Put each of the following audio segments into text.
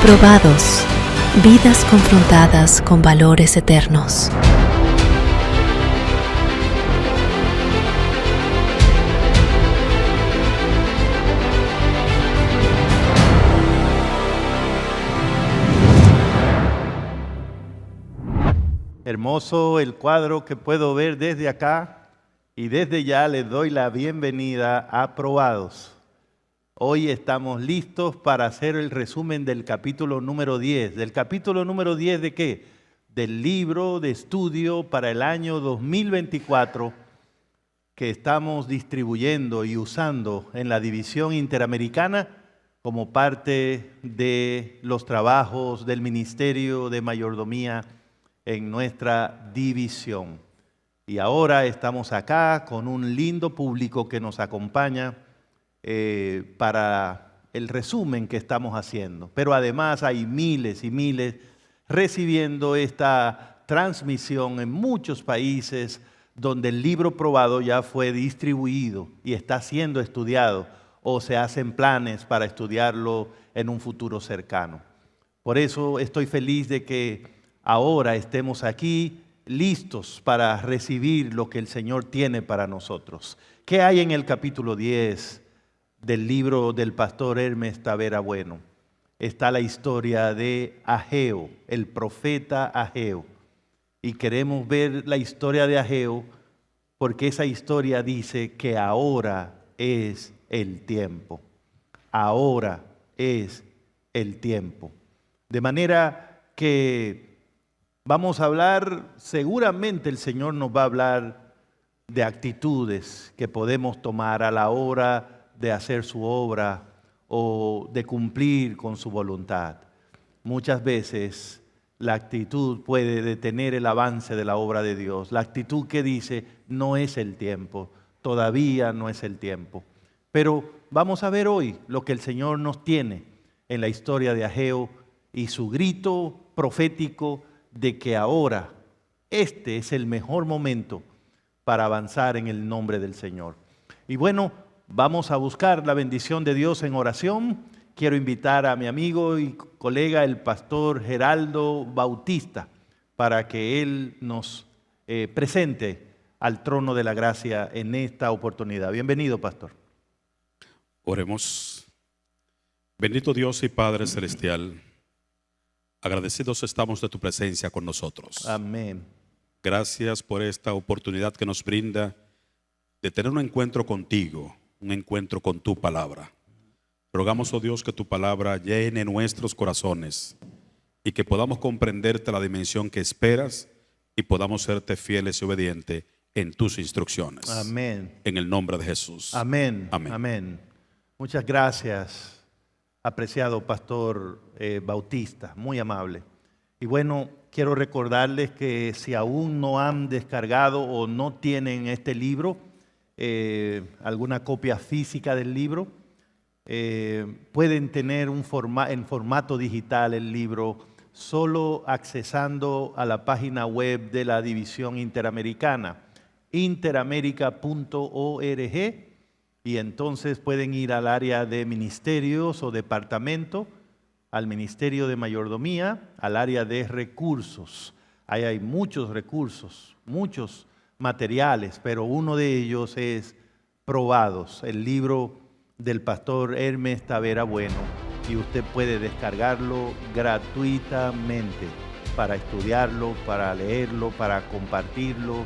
Probados, vidas confrontadas con valores eternos. Hermoso el cuadro que puedo ver desde acá y desde ya les doy la bienvenida a Probados. Hoy estamos listos para hacer el resumen del capítulo número 10. ¿Del capítulo número 10 de qué? Del libro de estudio para el año 2024 que estamos distribuyendo y usando en la división interamericana como parte de los trabajos del Ministerio de Mayordomía en nuestra división. Y ahora estamos acá con un lindo público que nos acompaña para el resumen que estamos haciendo. Pero además hay miles y miles recibiendo esta transmisión en muchos países donde el libro probado ya fue distribuido y está siendo estudiado o se hacen planes para estudiarlo en un futuro cercano. Por eso estoy feliz de que ahora estemos aquí listos para recibir lo que el Señor tiene para nosotros. ¿Qué hay en el capítulo 10 del libro del pastor Hermes Tavera Bueno? Está la historia de Ageo, el profeta Ageo. Y queremos ver la historia de Ageo porque esa historia dice que ahora es el tiempo. Ahora es el tiempo. De manera que vamos a hablar, seguramente el Señor nos va a hablar de actitudes que podemos tomar a la hora de hacer su obra o de cumplir con su voluntad. Muchas veces la actitud puede detener el avance de la obra de Dios. La actitud que dice, no es el tiempo, todavía no es el tiempo. Pero vamos a ver hoy lo que el Señor nos tiene en la historia de Ageo y su grito profético de que ahora este es el mejor momento para avanzar en el nombre del Señor. Y bueno, vamos a buscar la bendición de Dios en oración. Quiero invitar a mi amigo y colega, el pastor Geraldo Bautista, para que él nos presente al trono de la gracia en esta oportunidad. Bienvenido, pastor. Oremos. Bendito Dios y Padre Celestial, agradecidos estamos de tu presencia con nosotros. Amén. Gracias por esta oportunidad que nos brinda de tener un encuentro contigo, un encuentro con tu palabra. Rogamos, oh Dios, que tu palabra llene nuestros corazones y que podamos comprenderte la dimensión que esperas y podamos serte fieles y obedientes en tus instrucciones. Amén. En el nombre de Jesús. Amén. Amén. Amén. Muchas gracias, apreciado pastor Bautista, muy amable. Y bueno, quiero recordarles que si aún no han descargado o no tienen este libro, alguna copia física del libro, pueden tener en formato digital el libro solo accesando a la página web de la División Interamericana, interamerica.org, y entonces pueden ir al área de ministerios o departamento, al Ministerio de Mayordomía, al área de recursos. Ahí hay muchos recursos, muchos materiales, pero uno de ellos es Probados, el libro del pastor Hermes Tavera Bueno, y usted puede descargarlo gratuitamente para estudiarlo, para leerlo, para compartirlo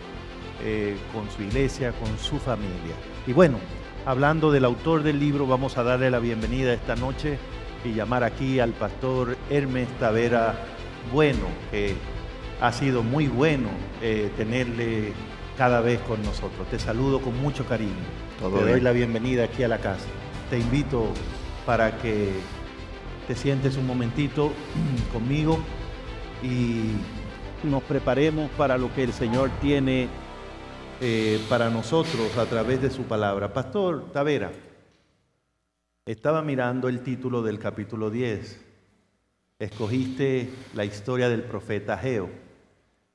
con su iglesia, con su familia. Y bueno, hablando del autor del libro, vamos a darle la bienvenida esta noche y llamar aquí al pastor Hermes Tavera Bueno, que ha sido muy bueno tenerle cada vez con nosotros. Te saludo con mucho cariño. Te doy la bienvenida aquí a la casa. Te invito para que te sientes un momentito conmigo y nos preparemos para lo que el Señor tiene para nosotros a través de su palabra. Pastor Tavera, estaba mirando el título del capítulo 10. Escogiste la historia del profeta Ageo.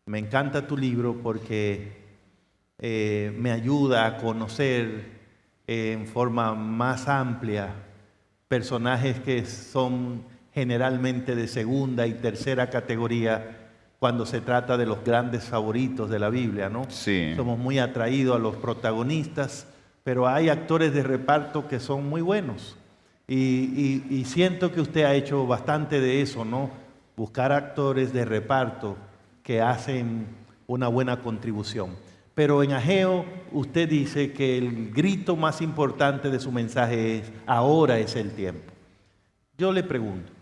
Me encanta tu libro porque me ayuda a conocer en forma más amplia personajes que son generalmente de segunda y tercera categoría cuando se trata de los grandes favoritos de la Biblia, ¿no? Sí. Somos muy atraídos a los protagonistas, pero hay actores de reparto que son muy buenos. Y siento que usted ha hecho bastante de eso, ¿no? Buscar actores de reparto que hacen una buena contribución. Pero en Ageo usted dice que el grito más importante de su mensaje es: ahora es el tiempo. Yo le pregunto,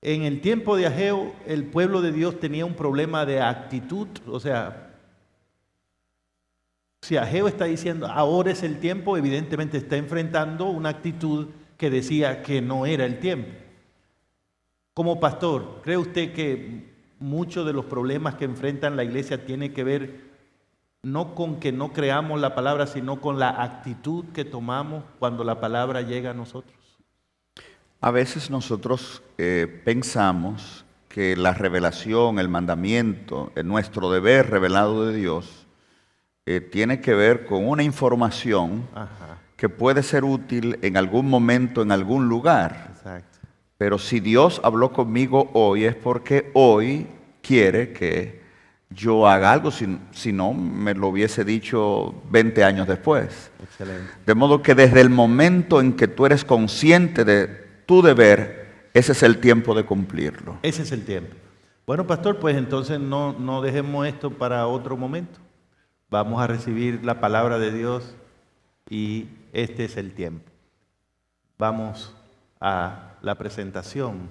en el tiempo de Ageo, el pueblo de Dios tenía un problema de actitud. O sea, si Ageo está diciendo ahora es el tiempo, evidentemente está enfrentando una actitud que decía que no era el tiempo. Como pastor, ¿cree usted que muchos de los problemas que enfrentan la iglesia tiene que ver no con que no creamos la palabra, sino con la actitud que tomamos cuando la palabra llega a nosotros? A veces nosotros pensamos que la revelación, el mandamiento, nuestro deber revelado de Dios, tiene que ver con una información que puede ser útil en algún momento, en algún lugar. Exacto. Pero si Dios habló conmigo hoy es porque hoy quiere que yo haga algo, si no me lo hubiese dicho 20 años después. Excelente. De modo que desde el momento en que tú eres consciente de tu deber, ese es el tiempo de cumplirlo. Ese es el tiempo. Bueno, pastor, pues entonces no dejemos esto para otro momento. Vamos a recibir la palabra de Dios y este es el tiempo. Vamos a la presentación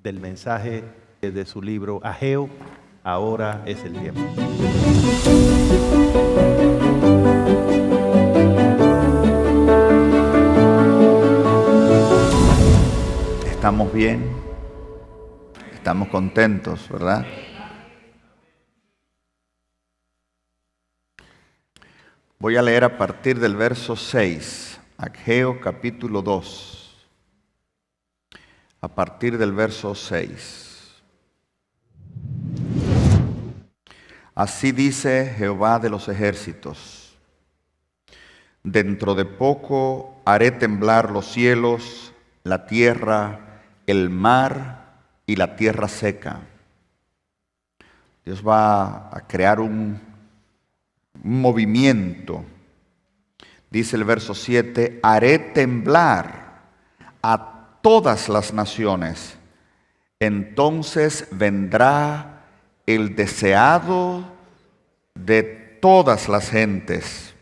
del mensaje de su libro Ageo, ahora es el tiempo. Estamos bien, estamos contentos, ¿verdad? Voy a leer a partir del verso 6, Ageo capítulo 2, a partir del verso 6. Así dice Jehová de los ejércitos: dentro de poco haré temblar los cielos, la tierra, el mar y la tierra seca. Dios va a crear un movimiento. Dice el verso 7, haré temblar a todas las naciones. Entonces vendrá el deseado de todas las gentes.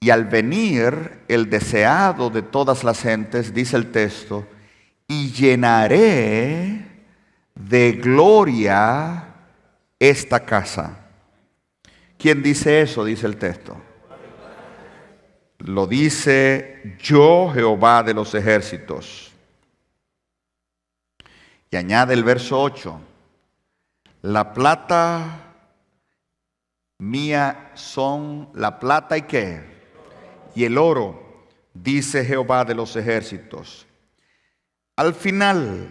Y al venir el deseado de todas las gentes, dice el texto, y llenaré de gloria esta casa. ¿Quién dice eso? Dice el texto. Lo dice yo, Jehová de los ejércitos. Y añade el verso 8. La plata mía son la plata y qué, y el oro, dice Jehová de los ejércitos. Al final,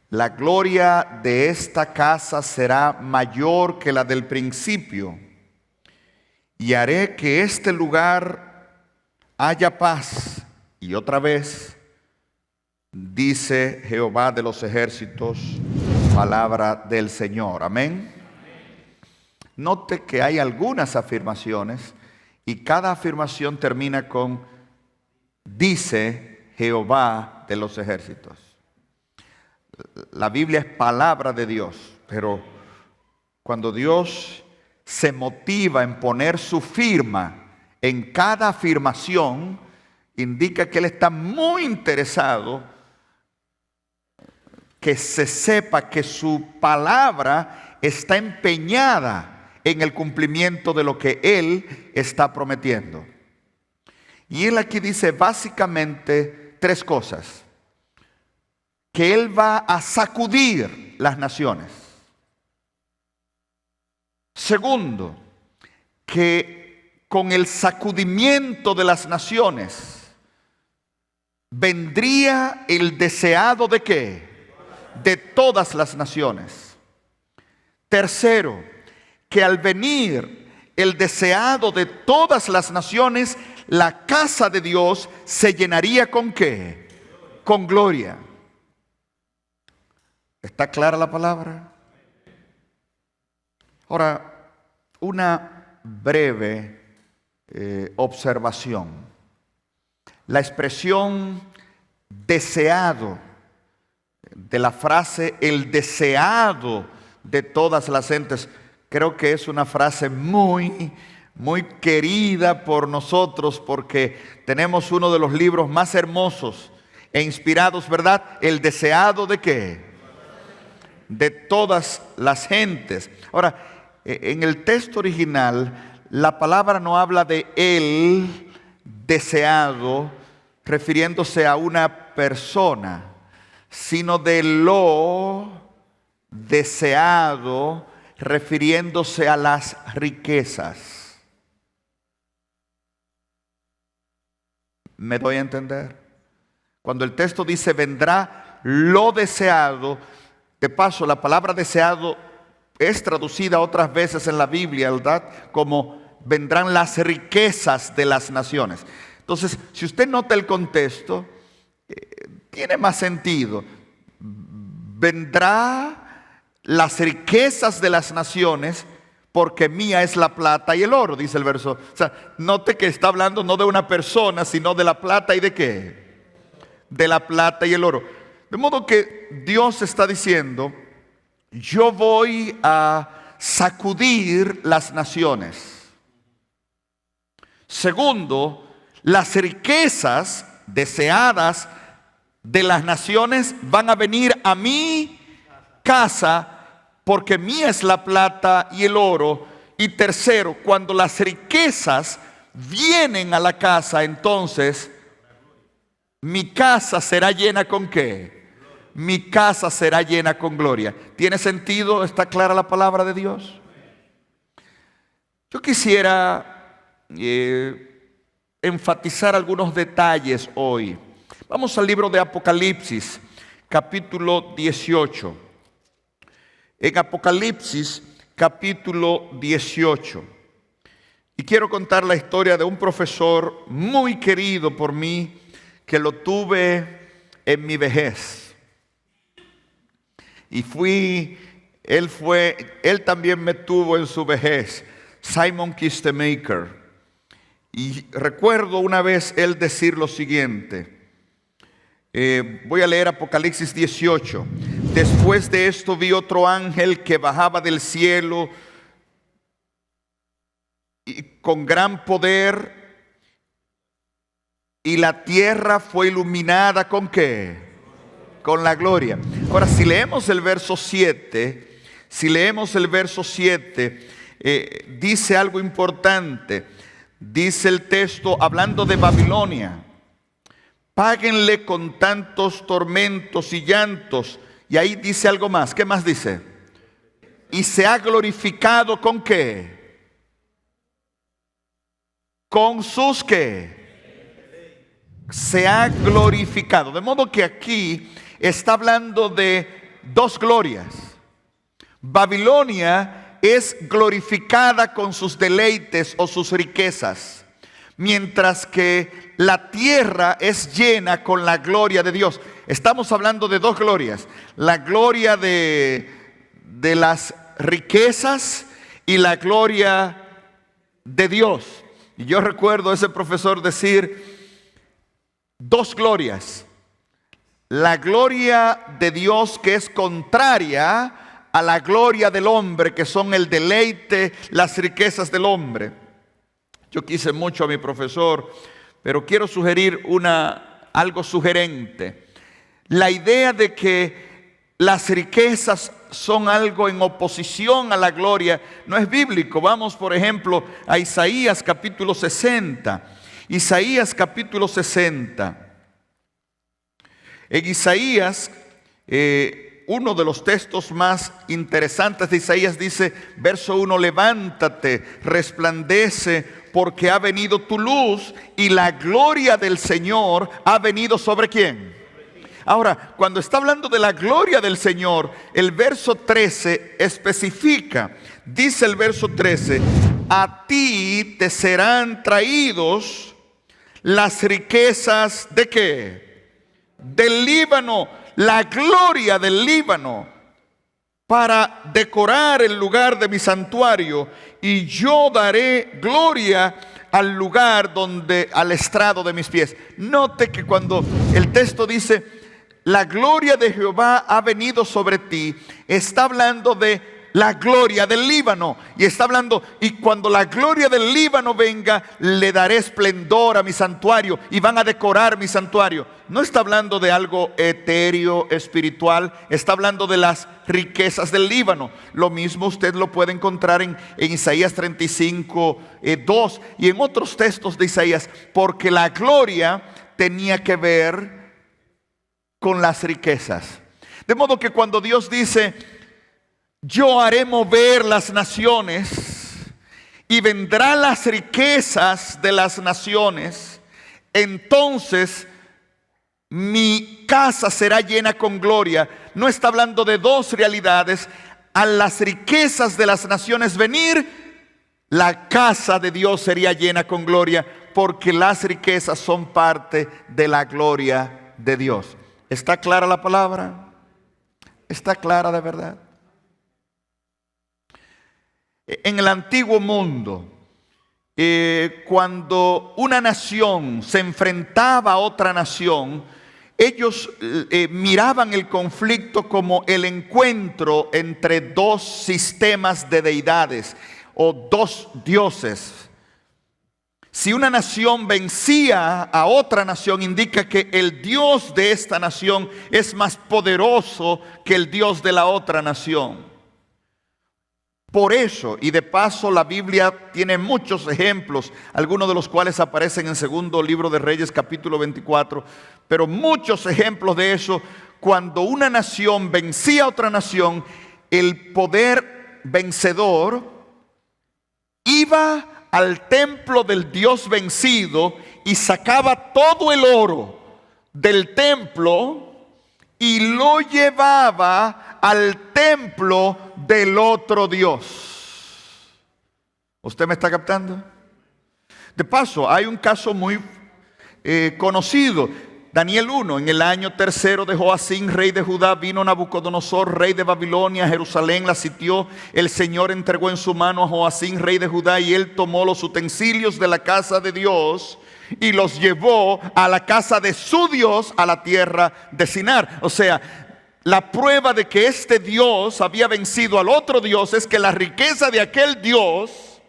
la gloria de esta casa será mayor que la del principio, y haré que este lugar haya paz. Y otra vez, dice Jehová de los ejércitos, palabra del Señor. Amén. Note que hay algunas afirmaciones y cada afirmación termina con dice Jehová de los ejércitos. La Biblia es palabra de Dios, pero cuando Dios se motiva en poner su firma en cada afirmación, indica que Él está muy interesado que se sepa que su palabra está empeñada en el cumplimiento de lo que Él está prometiendo. Y Él aquí dice básicamente tres cosas. Que Él va a sacudir las naciones. Segundo, que con el sacudimiento de las naciones vendría el deseado de ¿qué? De todas las naciones. Tercero, que al venir el deseado de todas las naciones, la casa de Dios se llenaría ¿con qué? con gloria. ¿Está clara la palabra? Ahora, una breve observación. La expresión deseado, de la frase el deseado de todas las gentes, creo que es una frase muy querida por nosotros, porque tenemos uno de los libros más hermosos e inspirados, ¿verdad? El deseado ¿de qué? De todas las gentes. Ahora, en el texto original, la palabra no habla de el deseado, refiriéndose a una persona, sino de lo deseado, refiriéndose a las riquezas. ¿Me doy a entender? Cuando el texto dice vendrá lo deseado, de paso la palabra deseado es traducida otras veces en la Biblia, ¿verdad? Como vendrán las riquezas de las naciones. Entonces, si usted nota el contexto, tiene más sentido. Vendrá las riquezas de las naciones, porque mía es la plata y el oro, dice el verso. O sea, note que está hablando no de una persona, sino de la plata y de qué. De la plata y el oro. De modo que Dios está diciendo, yo voy a sacudir las naciones. Segundo, las riquezas deseadas de las naciones van a venir a mi casa, porque mía es la plata y el oro. Y tercero, cuando las riquezas vienen a la casa, entonces mi casa será llena ¿con qué? Mi casa será llena con gloria. ¿Tiene sentido? ¿Está clara la palabra de Dios? Yo quisiera enfatizar algunos detalles hoy. Vamos al libro de Apocalipsis, capítulo 18. En Apocalipsis, capítulo 18. Y quiero contar la historia de un profesor muy querido por mí, que lo tuve en mi vejez. Y él también me tuvo en su vejez, Simon Kistemaker. Y recuerdo una vez él decir lo siguiente. Voy a leer Apocalipsis 18. Después de esto vi otro ángel que bajaba del cielo y con gran poder, y la tierra fue iluminada ¿con qué? Con la gloria. Ahora, si leemos el verso 7, dice algo importante. Dice el texto, hablando de Babilonia, páguenle con tantos tormentos y llantos. Y ahí dice algo más. ¿Qué más dice? Y se ha glorificado ¿con qué? Con sus ¿qué? Se ha glorificado. De modo que aquí está hablando de dos glorias. Babilonia es glorificada con sus deleites o sus riquezas, mientras que la tierra es llena con la gloria de Dios. Estamos hablando de dos glorias: la gloria de las riquezas y la gloria de Dios. Y yo recuerdo a ese profesor decir dos glorias: la gloria de Dios, que es contraria a la gloria del hombre, que son el deleite, las riquezas del hombre. Yo quise mucho a mi profesor, pero quiero sugerir algo sugerente. La idea de que las riquezas son algo en oposición a la gloria no es bíblico. Vamos, por ejemplo, a Isaías capítulo 60. Isaías capítulo 60. En Isaías, uno de los textos más interesantes de Isaías dice, verso 1, levántate, resplandece, porque ha venido tu luz y la gloria del Señor ha venido ¿sobre quién? Ahora, cuando está hablando de la gloria del Señor, el verso 13 especifica, dice el verso 13, a ti te serán traídos las riquezas ¿de qué? del Líbano, la gloria del Líbano, para decorar el lugar de mi santuario, y yo daré gloria al lugar al estrado de mis pies. Note que cuando el texto dice, la gloria de Jehová ha venido sobre ti, está hablando de la gloria del Líbano. Y está hablando, y cuando la gloria del Líbano venga, le daré esplendor a mi santuario y van a decorar mi santuario. No está hablando de algo etéreo, espiritual. Está hablando de las riquezas del Líbano. Lo mismo usted lo puede encontrar en Isaías 35, 2 y en otros textos de Isaías. Porque la gloria tenía que ver con las riquezas. De modo que cuando Dios dice, yo haré mover las naciones y vendrán las riquezas de las naciones, entonces mi casa será llena con gloria. No está hablando de dos realidades. A las riquezas de las naciones venir, la casa de Dios sería llena con gloria, porque las riquezas son parte de la gloria de Dios. ¿Está clara la palabra? ¿Está clara de verdad? En el antiguo mundo, cuando una nación se enfrentaba a otra nación, ellos miraban el conflicto como el encuentro entre dos sistemas de deidades o dos dioses. Si una nación vencía a otra nación, indica que el Dios de esta nación es más poderoso que el Dios de la otra nación. Por eso, y de paso, la Biblia tiene muchos ejemplos, algunos de los cuales aparecen en segundo libro de Reyes, capítulo 24, pero muchos ejemplos de eso. Cuando una nación vencía a otra nación, el poder vencedor iba al templo del Dios vencido y sacaba todo el oro del templo y lo llevaba al templo del otro Dios. ¿Usted me está captando? De paso, hay un caso muy conocido. Daniel 1, en el año tercero de Joacín, rey de Judá, vino Nabucodonosor, rey de Babilonia, a Jerusalén, la sitió. El Señor entregó en su mano a Joacín, rey de Judá, y él tomó los utensilios de la casa de Dios y los llevó a la casa de su Dios, a la tierra de Sinar. O sea, la prueba de que este Dios había vencido al otro Dios es que la riqueza de aquel Dios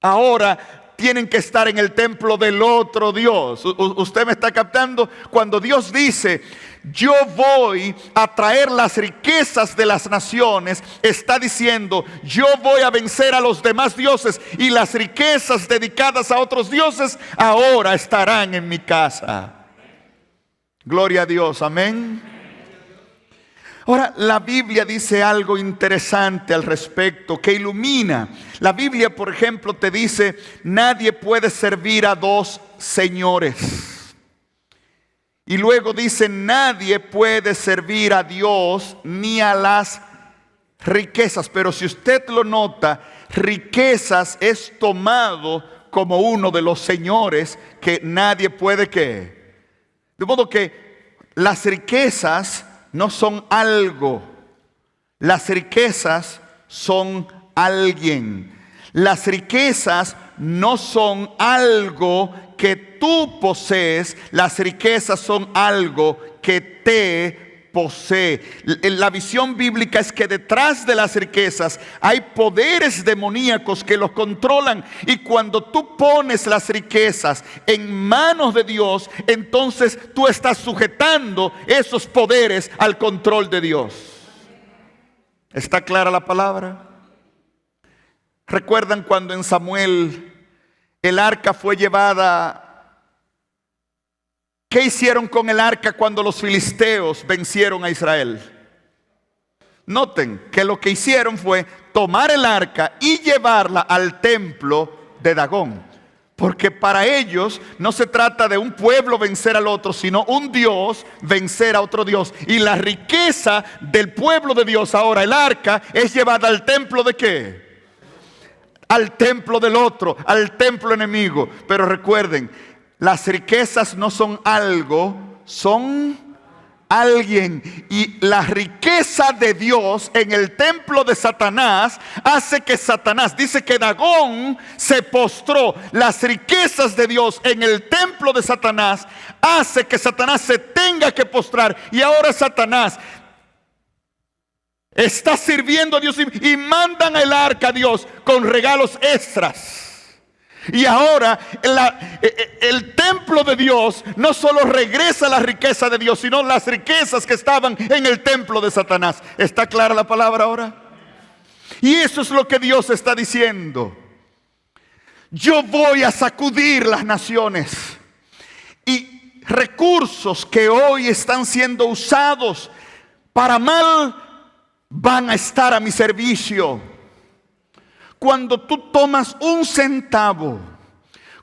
ahora tienen que estar en el templo del otro Dios. ¿Usted me está captando? Cuando Dios dice, yo voy a traer las riquezas de las naciones, está diciendo, yo voy a vencer a los demás dioses, y las riquezas dedicadas a otros dioses ahora estarán en mi casa. Gloria a Dios, amén. Ahora, la Biblia dice algo interesante al respecto que ilumina. La Biblia, por ejemplo, te dice, nadie puede servir a dos señores. Y luego dice, nadie puede servir a Dios ni a las riquezas. Pero si usted lo nota, riquezas es tomado como uno de los señores que nadie puede que. De modo que las riquezas no son algo, las riquezas son alguien. Las riquezas no son algo que tú posees, las riquezas son algo que te posee. La visión bíblica es que detrás de las riquezas hay poderes demoníacos que los controlan, y cuando tú pones las riquezas en manos de Dios, entonces tú estás sujetando esos poderes al control de Dios. ¿Está clara la palabra? ¿Recuerdan cuando en Samuel el arca fue llevada? ¿Qué hicieron con el arca cuando los filisteos vencieron a Israel? Noten que lo que hicieron fue tomar el arca y llevarla al templo de Dagón. Porque para ellos no se trata de un pueblo vencer al otro, sino un Dios vencer a otro Dios. Y la riqueza del pueblo de Dios, ahora el arca, es llevada al templo ¿de qué? Al templo del otro, al templo enemigo. Pero recuerden, las riquezas no son algo son alguien. Y la riqueza de Dios en el templo de Satanás hace que Satanás, dice que Dagón se postró. Las riquezas de Dios en el templo de Satanás hace que Satanás se tenga que postrar. Y ahora Satanás está sirviendo a Dios y mandan el arca a Dios con regalos extras. Y ahora el templo de Dios no solo regresa la riqueza de Dios, sino las riquezas que estaban en el templo de Satanás. ¿Está clara la palabra ahora? Y eso es lo que Dios está diciendo. Yo voy a sacudir las naciones. Y recursos que hoy están siendo usados para mal van a estar a mi servicio. Cuando tú tomas un centavo,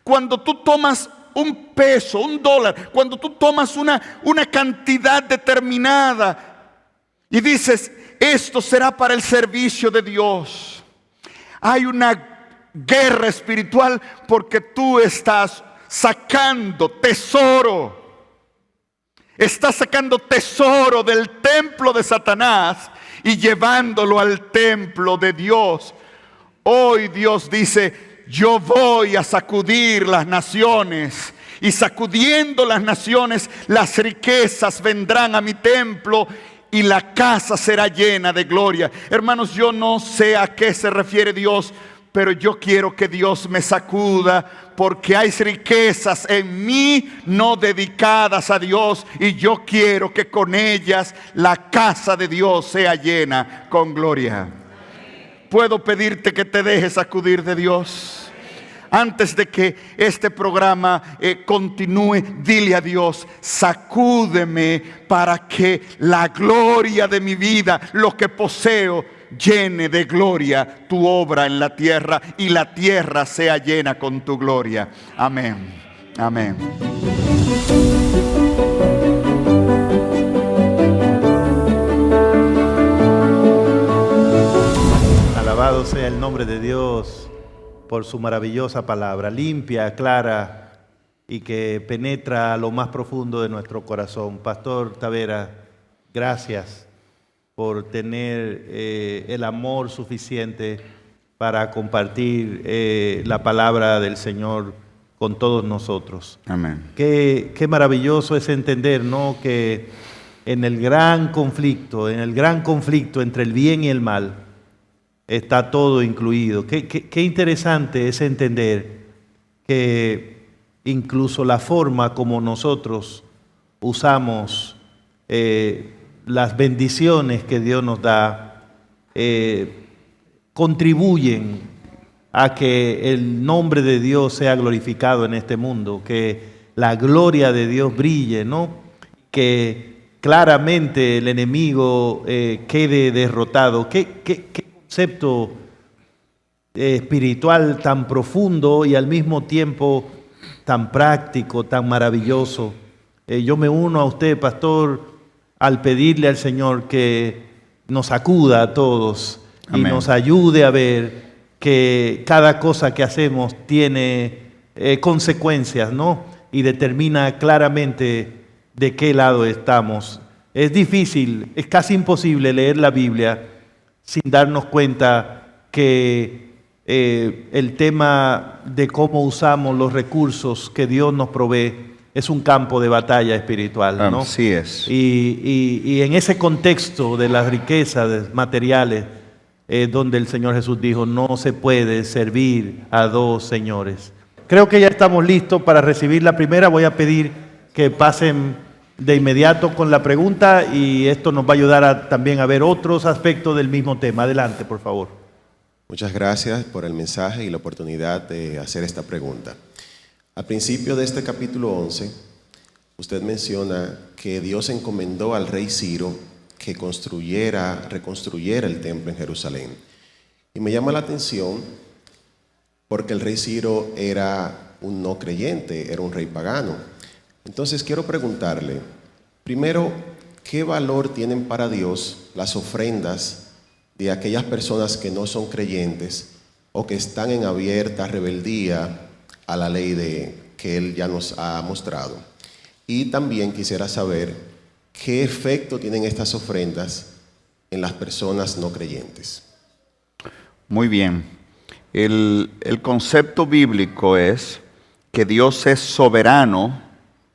cuando tú tomas un peso, un dólar, cuando tú tomas una cantidad determinada y dices, esto será para el servicio de Dios, hay una guerra espiritual porque tú estás sacando tesoro. Estás sacando tesoro del templo de Satanás y llevándolo al templo de Dios. Hoy Dios dice, yo voy a sacudir las naciones, y sacudiendo las naciones, las riquezas vendrán a mi templo y la casa será llena de gloria. Hermanos, yo no sé a qué se refiere Dios, pero yo quiero que Dios me sacuda, porque hay riquezas en mí no dedicadas a Dios, y yo quiero que con ellas la casa de Dios sea llena con gloria. ¿Puedo pedirte que te dejes sacudir de Dios? Antes de que este programa continúe, dile a Dios, sacúdeme para que la gloria de mi vida, lo que poseo, llene de gloria tu obra en la tierra, y la tierra sea llena con tu gloria. Amén. Amén. Alabado sea el nombre de Dios por su maravillosa palabra, limpia, clara y que penetra a lo más profundo de nuestro corazón. Pastor Tavera, gracias por tener el amor suficiente para compartir la palabra del Señor con todos nosotros. Amén. Qué maravilloso es entender, ¿no?, que en el gran conflicto entre el bien y el mal, está todo incluido. Qué interesante es entender que incluso la forma como nosotros usamos las bendiciones que Dios nos da contribuyen a que el nombre de Dios sea glorificado en este mundo, que la gloria de Dios brille, ¿no? Que claramente el enemigo quede derrotado. ¿Qué concepto espiritual tan profundo y al mismo tiempo tan práctico, tan maravilloso! Yo me uno a usted, pastor, al pedirle al Señor que nos sacuda a todos. Amén. Y nos ayude a ver que cada cosa que hacemos tiene consecuencias, ¿no? Y determina claramente de qué lado estamos. Es difícil, es casi imposible leer la Biblia sin darnos cuenta que el tema de cómo usamos los recursos que Dios nos provee es un campo de batalla espiritual, ¿no? Así es. Y en ese contexto de las riquezas materiales, donde el Señor Jesús dijo, no se puede servir a dos señores. Creo que ya estamos listos para recibir la primera. Voy a pedir que pasen de inmediato con la pregunta, y esto nos va a ayudar también a ver otros aspectos del mismo tema. Adelante, por favor. Muchas gracias por el mensaje y la oportunidad de hacer esta pregunta. Al principio de este capítulo 11, usted menciona que Dios encomendó al rey Ciro que reconstruyera el templo en Jerusalén. Y me llama la atención porque el rey Ciro era un no creyente, era un rey pagano. Entonces quiero preguntarle, primero, ¿qué valor tienen para Dios las ofrendas de aquellas personas que no son creyentes o que están en abierta rebeldía a la ley que Él ya nos ha mostrado? Y también quisiera saber qué efecto tienen estas ofrendas en las personas no creyentes. Muy bien. El concepto bíblico es que Dios es soberano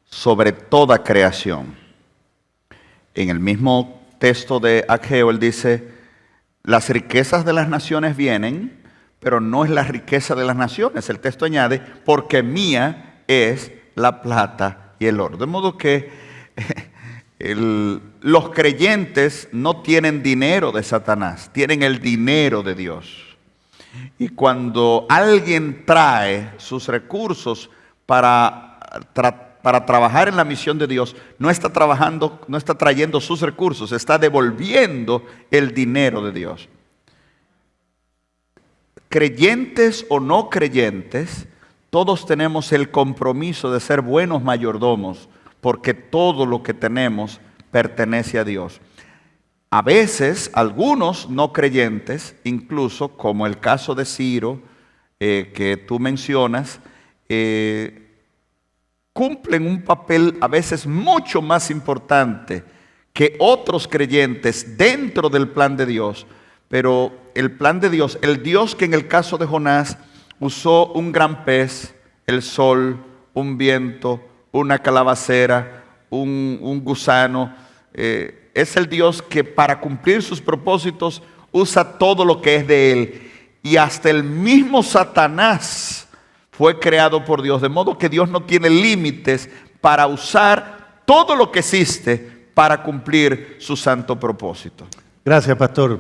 sobre toda creación. En el mismo texto de Ageo, él dice, las riquezas de las naciones vienen, pero no es la riqueza de las naciones. El texto añade, porque mía es la plata y el oro. De modo que los creyentes no tienen dinero de Satanás, tienen el dinero de Dios. Y cuando alguien trae sus recursos para trabajar en la misión de Dios, no está trayendo sus recursos, está devolviendo el dinero de Dios. Creyentes o no creyentes, todos tenemos el compromiso de ser buenos mayordomos, porque todo lo que tenemos pertenece a Dios. A veces, algunos no creyentes, incluso como el caso de Ciro, que tú mencionas, cumplen un papel a veces mucho más importante que otros creyentes dentro del plan de Dios. Pero el plan de Dios, el Dios que en el caso de Jonás usó un gran pez, el sol, un viento, una calabacera, un gusano, es el Dios que para cumplir sus propósitos usa todo lo que es de Él. Y hasta el mismo Satanás fue creado por Dios. De modo que Dios no tiene límites para usar todo lo que existe para cumplir su santo propósito. Gracias, pastor,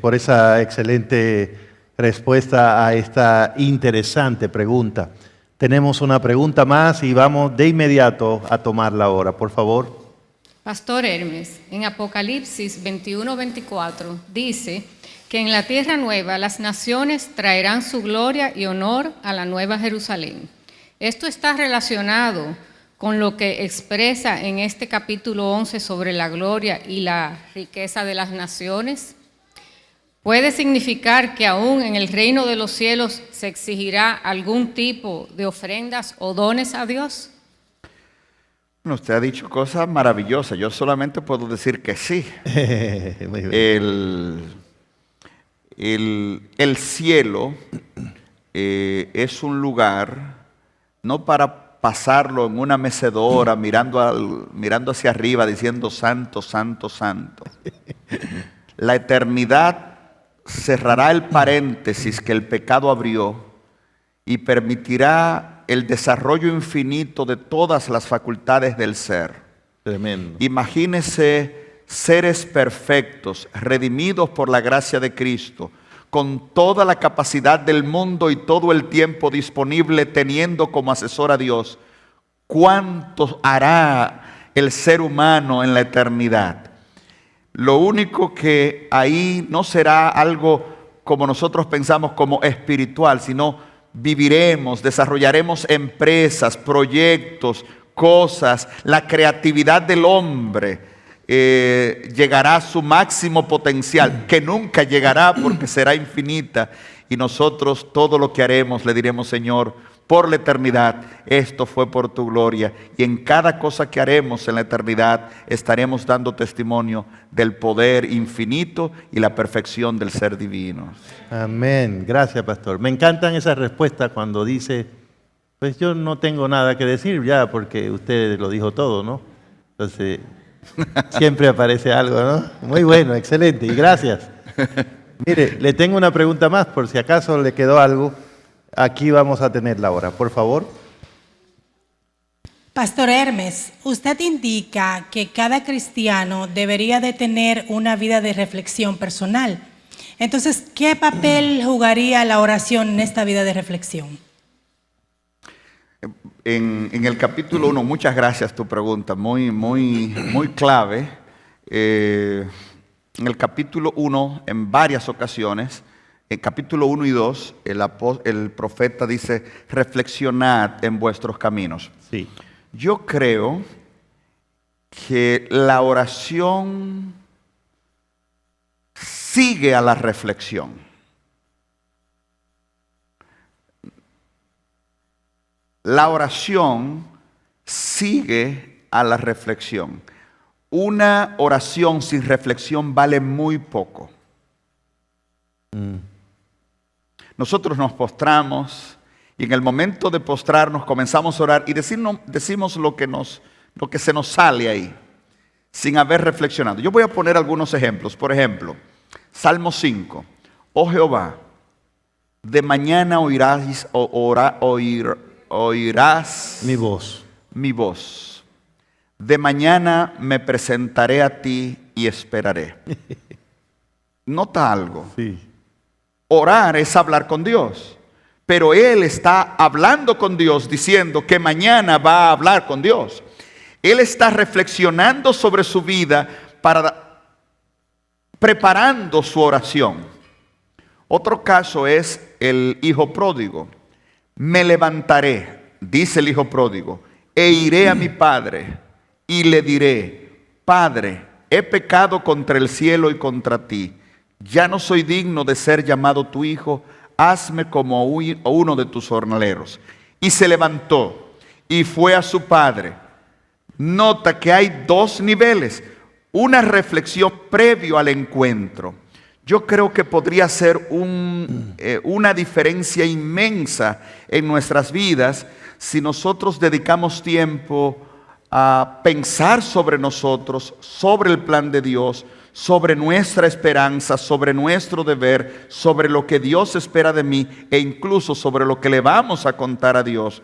por esa excelente respuesta a esta interesante pregunta. Tenemos una pregunta más y vamos de inmediato a tomarla ahora, por favor. Pastor Hermes, en Apocalipsis 21:24 dice que en la tierra nueva las naciones traerán su gloria y honor a la nueva Jerusalén. Esto está relacionado con lo que expresa en este capítulo 11 sobre la gloria y la riqueza de las naciones. ¿Puede significar que aún en el reino de los cielos se exigirá algún tipo de ofrendas o dones a Dios? Bueno, usted ha dicho cosas maravillosas. Yo solamente puedo decir que sí. Muy bien. El cielo es un lugar no para pasarlo en una mecedora mirando hacia arriba diciendo santo, santo, santo. La eternidad cerrará el paréntesis que el pecado abrió y permitirá el desarrollo infinito de todas las facultades del ser. Tremendo. Imagínese seres perfectos, redimidos por la gracia de Cristo, con toda la capacidad del mundo y todo el tiempo disponible, teniendo como asesor a Dios. ¿Cuánto hará el ser humano en la eternidad? Lo único que ahí no será algo como nosotros pensamos como espiritual, sino viviremos, desarrollaremos empresas, proyectos, cosas. La creatividad del hombre llegará a su máximo potencial, que nunca llegará porque será infinita. Y nosotros todo lo que haremos le diremos, Señor, por la eternidad, esto fue por tu gloria. Y en cada cosa que haremos en la eternidad estaremos dando testimonio del poder infinito y la perfección del ser divino. Amén. Gracias, pastor. Me encantan esas respuestas cuando dice, pues yo no tengo nada que decir ya porque usted lo dijo todo, ¿no? Entonces, siempre aparece algo, ¿no? Muy bueno, excelente. Y gracias. Mire, le tengo una pregunta más por si acaso le quedó algo. Aquí vamos a tenerla ahora, por favor. Pastor Hermes, usted indica que cada cristiano debería de tener una vida de reflexión personal. Entonces, ¿qué papel jugaría la oración en esta vida de reflexión? En el capítulo 1, muchas gracias tu pregunta, muy clave. En el capítulo 1, en varias ocasiones, en capítulo 1 y 2, el profeta dice, reflexionad en vuestros caminos. Sí. Yo creo que la oración sigue a la reflexión. La oración sigue a la reflexión. Una oración sin reflexión vale muy poco. Nosotros nos postramos y en el momento de postrarnos comenzamos a orar y decimos lo que se nos sale ahí, sin haber reflexionado. Yo voy a poner algunos ejemplos. Por ejemplo, Salmo 5. Oh Jehová, de mañana oirás mi voz. De mañana me presentaré a ti y esperaré. Nota algo. Sí. Orar es hablar con Dios. Pero él está hablando con Dios diciendo que mañana va a hablar con Dios. Él está reflexionando sobre su vida preparando su oración. Otro caso es el hijo pródigo. Me levantaré, dice el hijo pródigo, e iré a mi padre y le diré: Padre, he pecado contra el cielo y contra ti. Ya no soy digno de ser llamado tu hijo. Hazme como uno de tus jornaleros. Y se levantó y fue a su padre. Nota que hay dos niveles. Una reflexión previo al encuentro. Yo creo que podría ser una diferencia inmensa en nuestras vidas si nosotros dedicamos tiempo a pensar sobre nosotros, sobre el plan de Dios, sobre nuestra esperanza, sobre nuestro deber, sobre lo que Dios espera de mí e incluso sobre lo que le vamos a contar a Dios.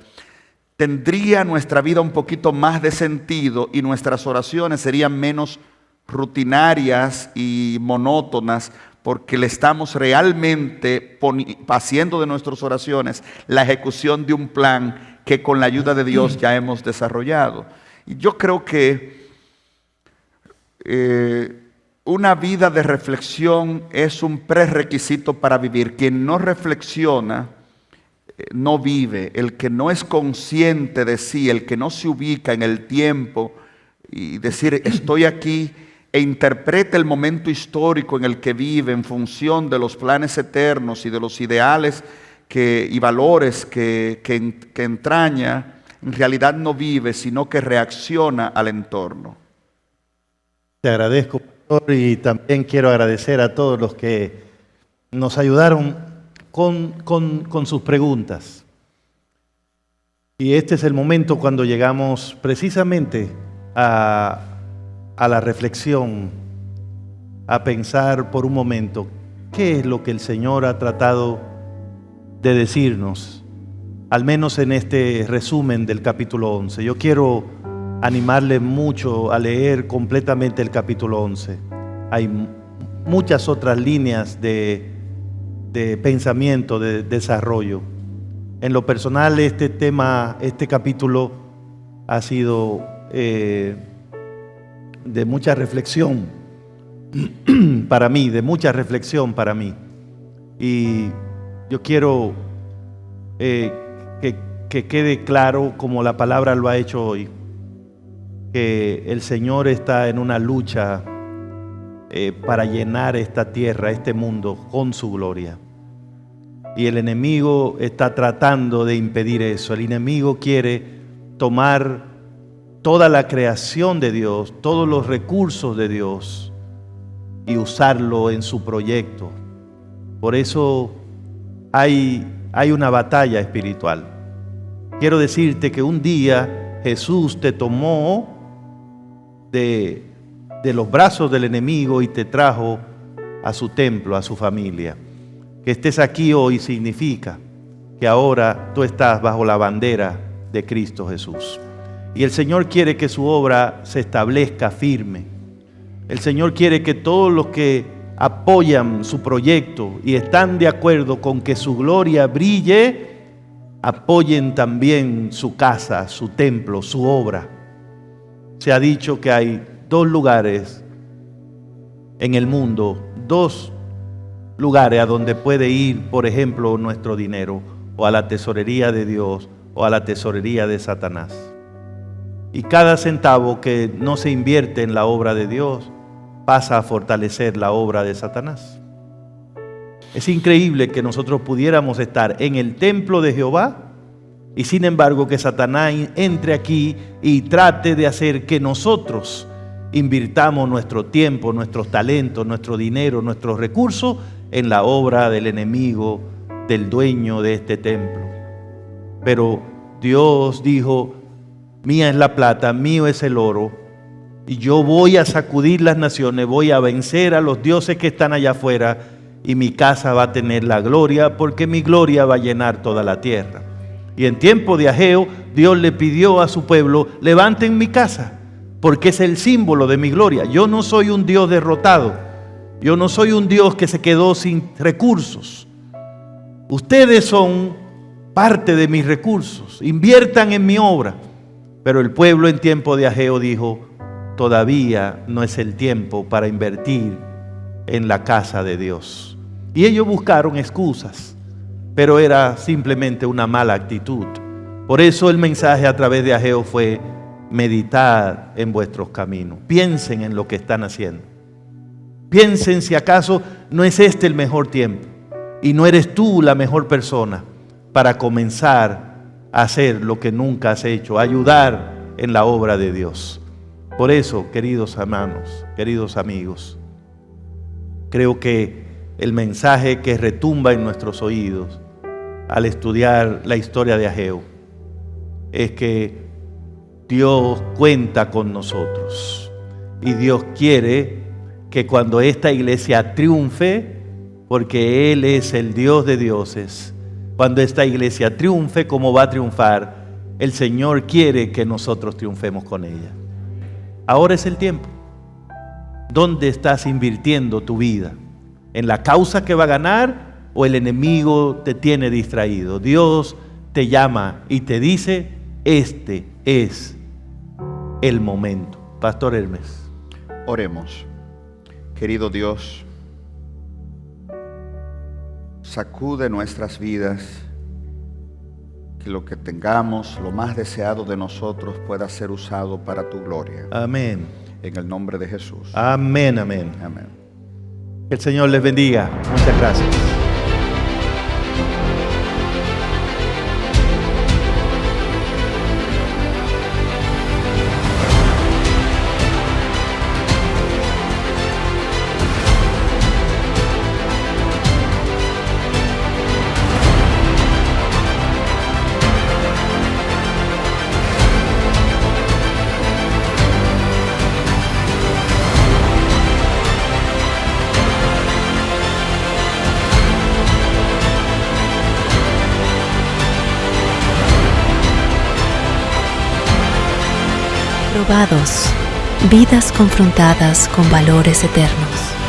Tendría nuestra vida un poquito más de sentido y nuestras oraciones serían menos rutinarias y monótonas, porque le estamos realmente haciendo de nuestras oraciones la ejecución de un plan que con la ayuda de Dios ya hemos desarrollado. Y yo creo que una vida de reflexión es un prerequisito para vivir. Quien no reflexiona, no vive. El que no es consciente de sí, el que no se ubica en el tiempo y decir estoy aquí, e interpreta el momento histórico en el que vive en función de los planes eternos y de los ideales y valores que entraña, en realidad no vive, sino que reacciona al entorno. Te agradezco, pastor, y también quiero agradecer a todos los que nos ayudaron con sus preguntas. Y este es el momento cuando llegamos precisamente a la reflexión, a pensar por un momento qué es lo que el Señor ha tratado de decirnos, al menos en este resumen del capítulo 11. Yo quiero animarle mucho a leer completamente el capítulo 11. Hay muchas otras líneas de pensamiento, de desarrollo. En lo personal, este capítulo ha sido de mucha reflexión para mí, Y yo quiero que quede claro, como la palabra lo ha hecho hoy, que el Señor está en una lucha para llenar esta tierra, este mundo, con su gloria. Y el enemigo está tratando de impedir eso. El enemigo quiere tomar toda la creación de Dios, todos los recursos de Dios y usarlo en su proyecto. Por eso hay una batalla espiritual. Quiero decirte que un día Jesús te tomó de los brazos del enemigo y te trajo a su templo, a su familia. Que estés aquí hoy significa que ahora tú estás bajo la bandera de Cristo Jesús. Y el Señor quiere que su obra se establezca firme. El Señor quiere que todos los que apoyan su proyecto y están de acuerdo con que su gloria brille, apoyen también su casa, su templo, su obra. Se ha dicho que hay dos lugares en el mundo, dos lugares a donde puede ir, por ejemplo, nuestro dinero, o a la tesorería de Dios o a la tesorería de Satanás. Y cada centavo que no se invierte en la obra de Dios pasa a fortalecer la obra de Satanás. Es increíble que nosotros pudiéramos estar en el templo de Jehová Y sin embargo que Satanás entre aquí y trate de hacer que nosotros invirtamos nuestro tiempo, nuestros talentos, nuestro dinero, nuestros recursos en la obra del enemigo, del dueño de este templo. Pero Dios dijo: mía es la plata, mío es el oro, y yo voy a sacudir las naciones, voy a vencer a los dioses que están allá afuera, y mi casa va a tener la gloria, porque mi gloria va a llenar toda la tierra. Y en tiempo de Ageo, Dios le pidió a su pueblo: levanten mi casa, porque es el símbolo de mi gloria. Yo no soy un Dios derrotado, yo no soy un Dios que se quedó sin recursos. Ustedes son parte de mis recursos, inviertan en mi obra. Pero el pueblo en tiempo de Ageo dijo: todavía no es el tiempo para invertir en la casa de Dios. Y ellos buscaron excusas, pero era simplemente una mala actitud. Por eso el mensaje a través de Ageo fue: meditad en vuestros caminos, piensen en lo que están haciendo, piensen si acaso no es este el mejor tiempo y no eres tú la mejor persona para comenzar a hacer lo que nunca has hecho, ayudar en la obra de Dios. Por eso, queridos hermanos, queridos amigos, creo que el mensaje que retumba en nuestros oídos al estudiar la historia de Ageo es que Dios cuenta con nosotros y Dios quiere que cuando esta iglesia triunfe, porque Él es el Dios de dioses, cuando esta iglesia triunfe como va a triunfar, el Señor quiere que nosotros triunfemos con ella. Ahora es el tiempo. ¿Dónde estás invirtiendo tu vida? ¿En la causa que va a ganar o el enemigo te tiene distraído? Dios te llama y te dice: este es el momento. Pastor Hermes. Oremos. Querido Dios, sacude nuestras vidas, que lo que tengamos, lo más deseado de nosotros, pueda ser usado para tu gloria. Amén. En el nombre de Jesús. Amén, amén. Amén. Que el Señor les bendiga. Muchas gracias. Probados, vidas confrontadas con valores eternos.